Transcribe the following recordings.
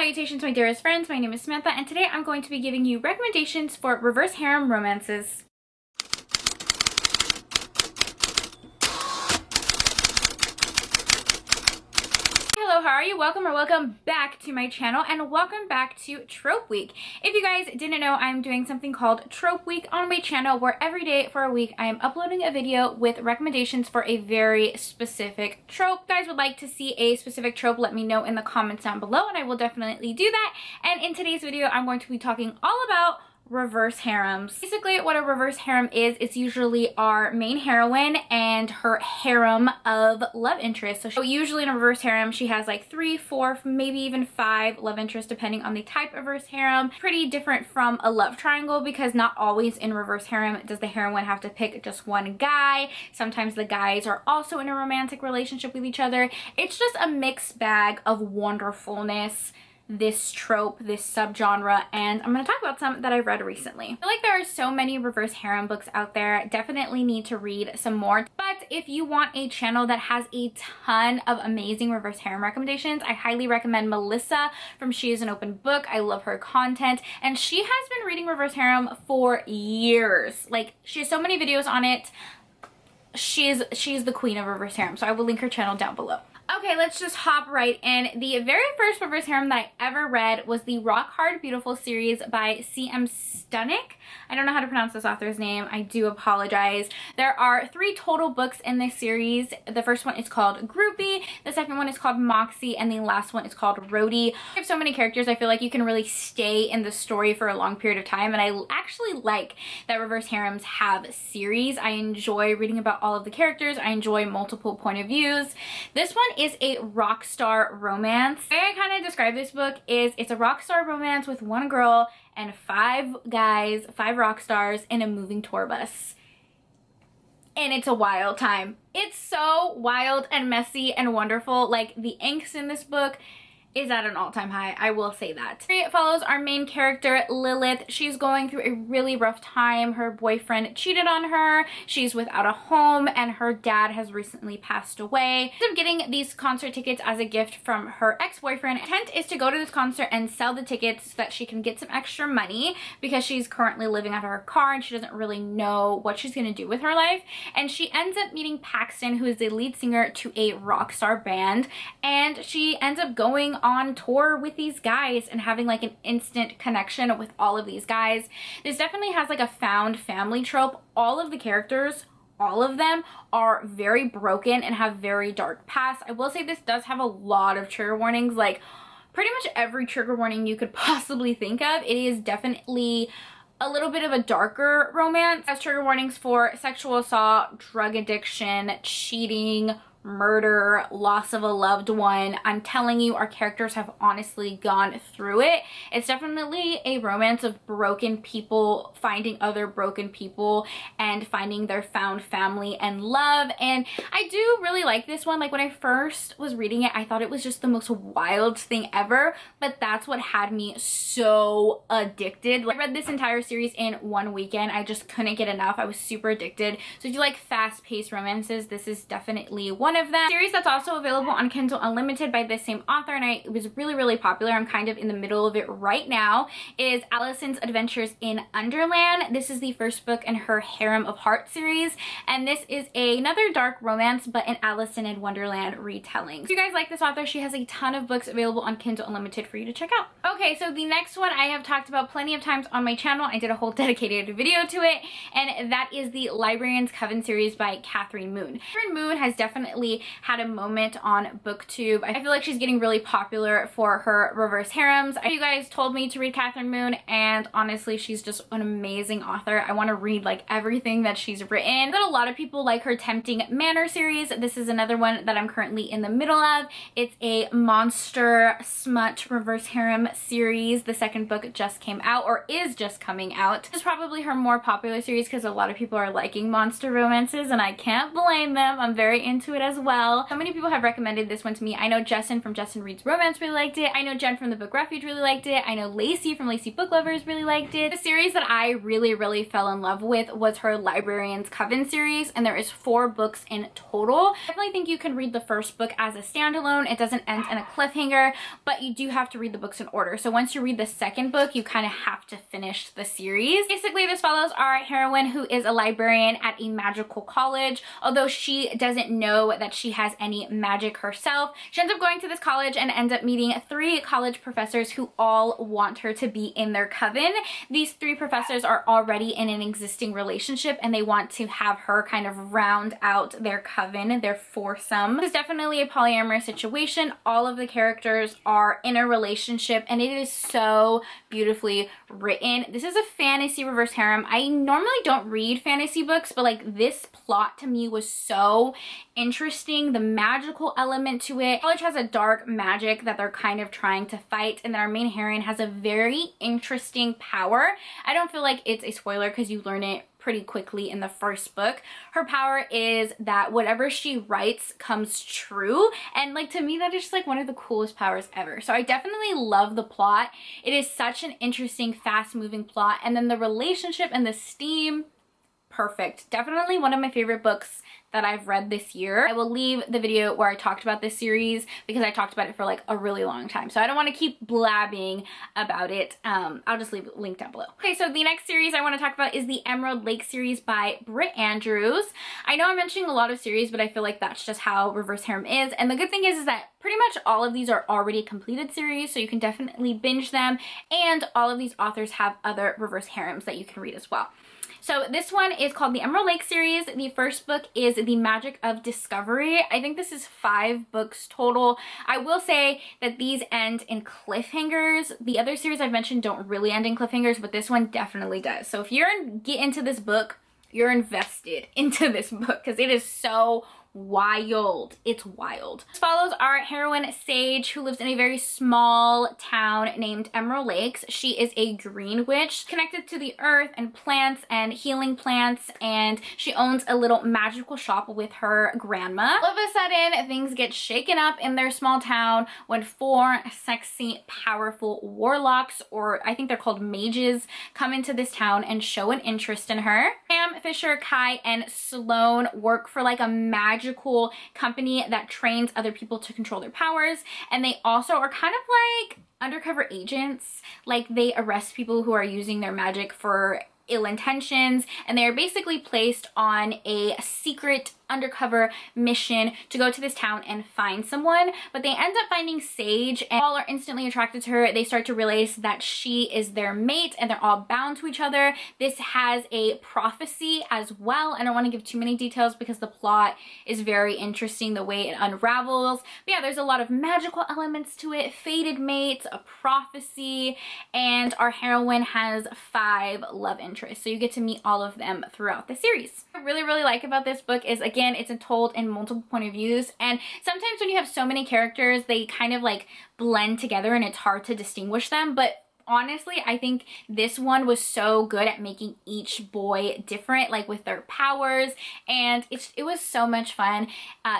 Salutations, my dearest friends. My name is Samantha, and today I'm going to be giving you recommendations for reverse harem romances. Hello, how are you? Welcome or welcome back to my channel, and welcome back to Trope Week. If you guys didn't know, I'm doing something called Trope Week on my channel, where every day for a week I am uploading a video with recommendations for a very specific trope. If you guys would like to see a specific trope, let me know in the comments down below, and I will definitely do that. And in today's video, I'm going to be talking all about reverse harems. Basically, what a reverse harem is, it's usually our main heroine and her harem of love interests. So usually in a reverse harem, she has like 3, 4, maybe even 5 love interests depending on the type of reverse harem. Pretty different from a love triangle, because not always in reverse harem does the heroine have to pick just one guy. Sometimes the guys are also in a romantic relationship with each other. It's just a mixed bag of wonderfulness, this trope, this subgenre, and I'm going to talk about some that I've read recently. I feel like there are so many reverse harem books out there. Definitely need to read some more. But if you want a channel that has a ton of amazing reverse harem recommendations, I highly recommend Melissa from She Is an Open Book. I love her content, and she has been reading reverse harem for years. Like, she has so many videos on it. She's the queen of reverse harem, so I will link her channel down below. Okay, let's just hop right in. The very first reverse harem that I ever read was the Rock Hard Beautiful series by C.M. Stunick. I don't know how to pronounce this author's name. I do apologize. There are 3 total books in this series. The first one is called Groupie, the second one is called Moxie, and the last one is called Rhodey. I have so many characters, I feel like you can really stay in the story for a long period of time, and I actually like that reverse harems have series. I enjoy reading about all of the characters. I enjoy multiple point of views. This one is a rock star romance. The way I kind of describe this book is it's a rock star romance with one girl and 5 guys, 5 rock stars in a moving tour bus. And it's a wild time. It's so wild and messy and wonderful. Like, the angst in this book is at an all-time high, I will say that. It follows our main character, Lilith. She's going through a really rough time. Her boyfriend cheated on her. She's without a home, and her dad has recently passed away. Instead of getting these concert tickets as a gift from her ex-boyfriend, intent is to go to this concert and sell the tickets so that she can get some extra money, because she's currently living out of her car and she doesn't really know what she's gonna do with her life. And she ends up meeting Paxton, who is the lead singer to a rock star band, and she ends up going on tour with these guys and having like an instant connection with all of these guys. This definitely has like a found family trope. All of the characters, all of them, are very broken and have very dark pasts. I will say this does have a lot of trigger warnings, like pretty much every trigger warning you could possibly think of. It is definitely a little bit of a darker romance. It has trigger warnings for sexual assault, drug addiction, cheating, murder, loss of a loved one. I'm telling you, our characters have honestly gone through it. It's definitely a romance of broken people finding other broken people and finding their found family and love. And I do really like this one. Like, when I first was reading it, I thought it was just the most wild thing ever, but that's what had me so addicted. Like, I read this entire series in one weekend. I just couldn't get enough. I was super addicted. So if you like fast-paced romances, this is definitely one of them. Series that's also available on Kindle Unlimited by this same author, and it was really popular. I'm kind of in the middle of it right now, is Allison's Adventures in Underland. This is the first book in her Harem of Heart series, and this is another dark romance, but an Allison in Wonderland retelling. If you guys like this author, she has a ton of books available on Kindle Unlimited for you to check out. Okay, so the next one I have talked about plenty of times on my channel. I did a whole dedicated video to it, and that is the Librarian's Coven series by Catherine Moon. Catherine Moon has definitely had a moment on BookTube. I feel like she's getting really popular for her reverse harems. You guys told me to read Catherine Moon, and honestly, she's just an amazing author. I want to read like everything that she's written. But a lot of people like her Tempting Manor series. This is another one that I'm currently in the middle of. It's a monster smut reverse harem series. The second book just came out, or is just coming out. This is probably her more popular series because a lot of people are liking monster romances, and I can't blame them. I'm very into it as as well. So many people have recommended this one to me. I know Justin from Justin Reads Romance really liked it. I know Jen from the Book Refuge really liked it. I know Lacey from Lacey Book Lovers really liked it. The series that I really fell in love with was her Librarian's Coven series, and there is 4 books in total. I definitely think you can read the first book as a standalone. It doesn't end in a cliffhanger, but you do have to read the books in order. So once you read the second book, you kind of have to finish the series. Basically, this follows our heroine, who is a librarian at a magical college. Although she doesn't know that she has any magic herself, she ends up going to this college and ends up meeting 3 college professors who all want her to be in their coven. These 3 professors are already in an existing relationship, and they want to have her kind of round out their coven, their foursome. This is definitely a polyamorous situation. All of the characters are in a relationship, and it is so beautifully written. This is a fantasy reverse harem. I normally don't read fantasy books, but like this plot to me was so interesting. The magical element to it. College has a dark magic that they're kind of trying to fight, and then our main heroine has a very interesting power. I don't feel like it's a spoiler because you learn it pretty quickly in the first book. Her power is that whatever she writes comes true, and like to me that is just like one of the coolest powers ever. So I definitely love the plot. It is such an interesting, fast-moving plot, and then the relationship and the steam, perfect. Definitely one of my favorite books that I've read this year. I will leave the video where I talked about this series because I talked about it for like a really long time. So I don't want to keep blabbing about it. I'll just leave it linked down below. Okay, so the next series I want to talk about is the Emerald Lake series by Britt Andrews. I know I'm mentioning a lot of series, but I feel like that's just how reverse harem is. And the good thing is that pretty much all of these are already completed series, so you can definitely binge them. And all of these authors have other reverse harems that you can read as well. So this one is called the Emerald Lake series. The first book is The Magic of Discovery. I think this is 5 books total. I will say that these end in cliffhangers. The other series I've mentioned don't really end in cliffhangers, but this one definitely does. So if you're get into this book, you're invested into this book because it is so wild. It's wild. This follows our heroine Sage, who lives in a very small town named Emerald Lakes. She is a green witch connected to the earth and plants and healing plants, and she owns a little magical shop with her grandma. All of a sudden, things get shaken up in their small town when 4 sexy, powerful warlocks, or I think they're called mages, come into this town and show an interest in her. Sam, Fisher, Kai, and Sloane work for like a magical company that trains other people to control their powers, and they also are kind of like undercover agents. Like they arrest people who are using their magic for ill intentions, and they are basically placed on a secret undercover mission to go to this town and find someone. But they end up finding Sage, and all are instantly attracted to her. They start to realize that she is their mate, and they're all bound to each other. This has a prophecy as well. I don't want to give too many details because the plot is very interesting, the way it unravels. But yeah, there's a lot of magical elements to it, fated mates, a prophecy, and our heroine has 5 love interests. So you get to meet all of them throughout the series. What I really like about this book is, again, it's told in multiple point of views, and sometimes when you have so many characters, they kind of like blend together and it's hard to distinguish them. But honestly, I think this one was so good at making each boy different, like with their powers, and it was so much fun.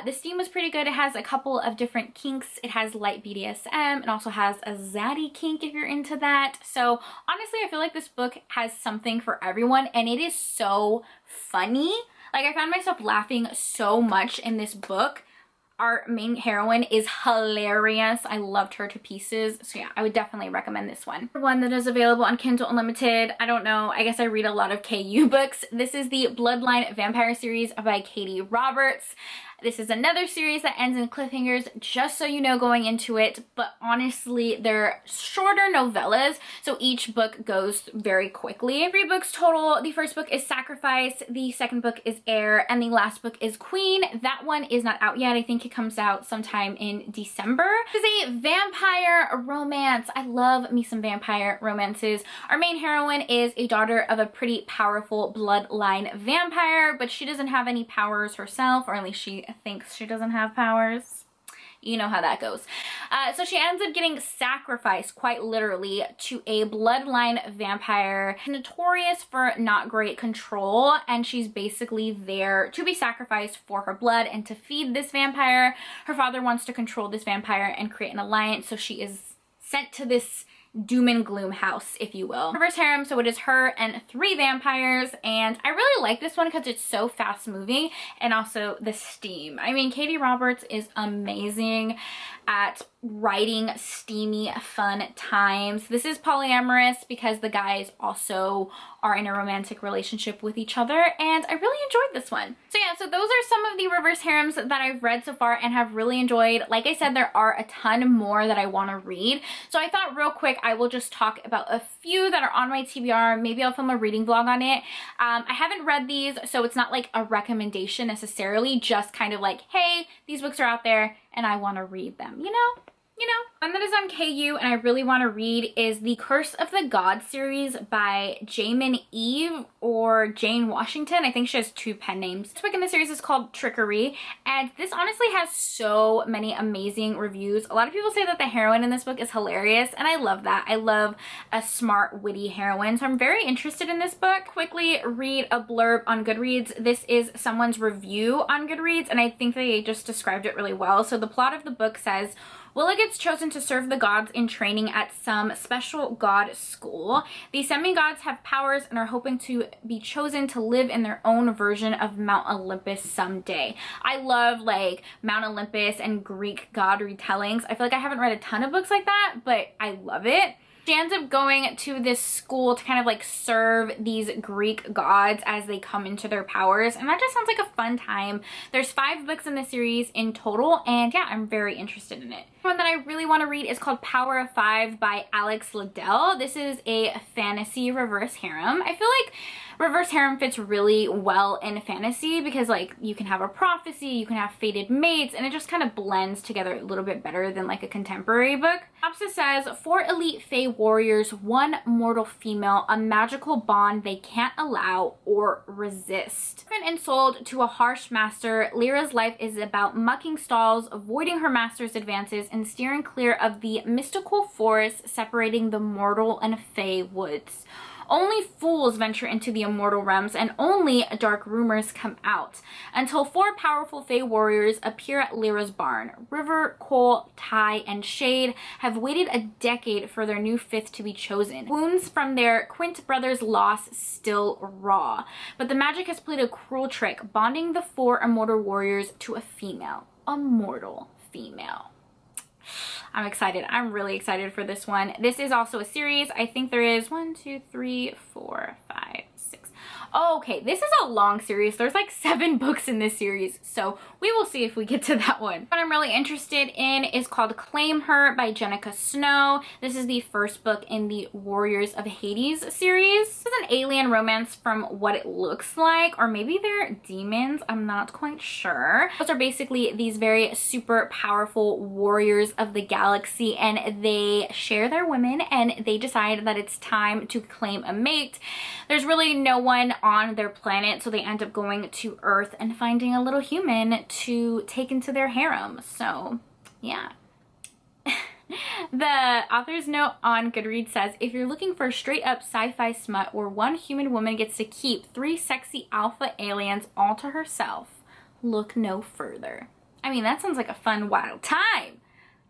The theme was pretty good. It has a couple of different kinks. It has light BDSM. It also has a zaddy kink if you're into that. So honestly, I feel like this book has something for everyone, and it is so funny. Like I found myself laughing so much in this book. Our main heroine is hilarious. I loved her to pieces. So yeah, I would definitely recommend this one. One that is available on Kindle Unlimited. I don't know. I guess I read a lot of KU books. This is the Bloodline Vampire series by Katie Roberts. This is another series that ends in cliffhangers, just so you know going into it, but honestly, they're shorter novellas, so each book goes very quickly. 3 books total. The first book is Sacrifice, the second book is Heir, and the last book is Queen. That one is not out yet. I think it comes out sometime in December. This is a vampire romance. I love me some vampire romances. Our main heroine is a daughter of a pretty powerful bloodline vampire, but she doesn't have any powers herself, or at least she thinks she doesn't have powers. You know how that goes. So she ends up getting sacrificed, quite literally, to a bloodline vampire notorious for not great control, and she's basically there to be sacrificed for her blood and to feed this vampire. Her father wants to control this vampire and create an alliance, so she is sent to this doom and gloom house, if you will. Reverse harem, so it is her and 3 vampires, and I really like this one because it's so fast moving, and also the steam. I mean, Katie Roberts is amazing at writing steamy, fun times. This is polyamorous because the guys also are in a romantic relationship with each other, and I really enjoyed this one. So yeah, so those are some of the reverse harems that I've read so far and have really enjoyed. Like I said, there are a ton more that I want to read, so I thought real quick I will just talk about a few that are on my TBR. Maybe I'll film a reading vlog on it. I haven't read these, so it's not like a recommendation necessarily, just kind of like, hey, these books are out there and I want to read them, you know? One that is on KU and I really want to read is the Curse of the Gods series by Jamin Eve or Jane Washington. I think she has 2 pen names. This book in the series is called Trickery, and this honestly has so many amazing reviews. A lot of people say that the heroine in this book is hilarious, and I love that. I love a smart, witty heroine, so I'm very interested in this book. Quickly read a blurb on Goodreads. This is someone's review on Goodreads, and I think they just described it really well. So the plot of the book says, Willa gets chosen to serve the gods in training at some special god school. The semi-gods have powers and are hoping to be chosen to live in their own version of Mount Olympus someday. I love like Mount Olympus and Greek god retellings. I feel like I haven't read a ton of books like that, but I love it. She ends up going to this school to kind of like serve these Greek gods as they come into their powers, and that just sounds like a fun time. There's 5 books in the series in total, and yeah, I'm very interested in it. One that I really want to read is called Power of 5 by Alex Liddell. This is a fantasy reverse harem. I feel like reverse harem fits really well in fantasy because like you can have a prophecy, you can have fated mates, and it just kind of blends together a little bit better than like a contemporary book. Synopsis says, 4 elite fae warriors, 1 mortal female, a magical bond they can't allow or resist. Orphaned and sold to a harsh master, Lyra's life is about mucking stalls, avoiding her master's advances, and steering clear of the mystical forest separating the mortal and fae woods. Only fools venture into the immortal realms, and only dark rumors come out, until 4 powerful fae warriors appear at Lyra's barn. River, Coal, Ty, and Shade have waited a decade for their new 5th to be chosen. Wounds from their Quint brothers' loss still raw, but the magic has played a cruel trick, bonding the 4 immortal warriors to a female. A mortal female. I'm excited. I'm really excited for this one. This is also a series. I think there is 1, 2, 3, 4, 5, 6. Oh, okay, this is a long series. There's like 7 books in this series, so we will see if we get to that one. What I'm really interested in is called Claim Her by Jenica Snow. This is the first book in the Warriors of Hades series. This is an alien romance from what it looks like, or maybe they're demons, I'm not quite sure. Those are basically these very super powerful warriors of the galaxy, and they share their women, and they decide that it's time to claim a mate. There's really no one on their planet, so they end up going to Earth and finding a little human to take into their harem. So yeah. The author's note on Goodreads says, if you're looking for a straight up sci-fi smut where one human woman gets to keep 3 sexy alpha aliens all to herself, look no further. I mean, that sounds like a fun, wild time.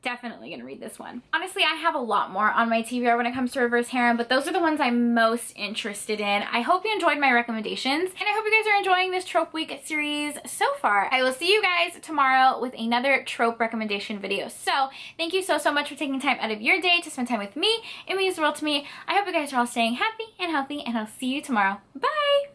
Definitely gonna read this one. Honestly, I have a lot more on my TBR when it comes to reverse harem, but those are the ones I'm most interested in. I hope you enjoyed my recommendations, and I hope you guys are enjoying this Trope Week series so far. I will see you guys tomorrow with another trope recommendation video. So thank you so much for taking time out of your day to spend time with me. It means the world to me. I hope you guys are all staying happy and healthy, and I'll see you tomorrow. Bye!